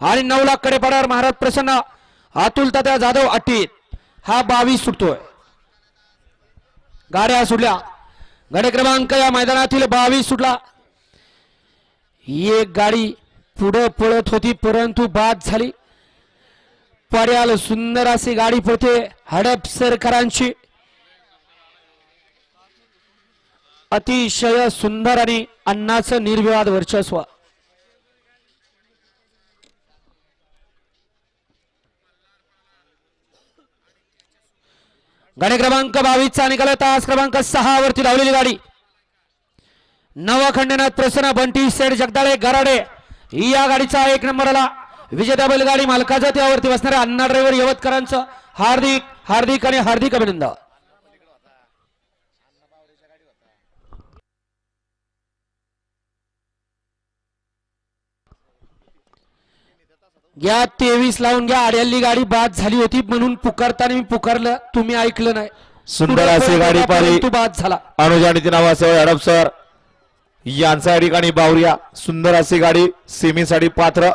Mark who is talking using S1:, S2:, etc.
S1: आणि 9 लाख कडे पडार महाराज प्रसन्न अतुल तात्या जाधव अटीत हा 22 सुटतोय. गाड्या सुटल्या. गाडी क्रमांक या मैदानातील 22 सुटला. एक गाडी पुढे पळत होती परंतु बाद झाली. पर्याल सुंदर अशी गाडी पळते हडपसरकरांची. अतिशय सुंदर आणि अण्णाचं निर्विवाद वर्चस्व. गाडी क्रमांक 22 चा निकाल तास क्रमांक 6 वरती धावलेली गाडी नवखंडनाथ प्रसन्न बंटी सेठ जगदाळे गराडे या गाडीचा 1 नंबरला विजेता बैलगाडी मालकाचा त्यावरती बसणाऱ्या अण्णा ड्रायव्हर यवतकरांचं हार्दिक हार्दिक आणि हार्दिक अभिनंदन. या 23 लावून घ्या. आड्याली गाडी बाद झाली होती म्हणून पुकारताना मी पुकारलं तुम्ही ऐकलं नाही.
S2: सुंदर अशी गाडी पाहिली
S1: तू बाद झाला.
S2: अनुज आणि ती नावासह हडपसर यांचा या ठिकाणी बावरिया. सुंदर अशी गाडी सेमीसाठी पात्र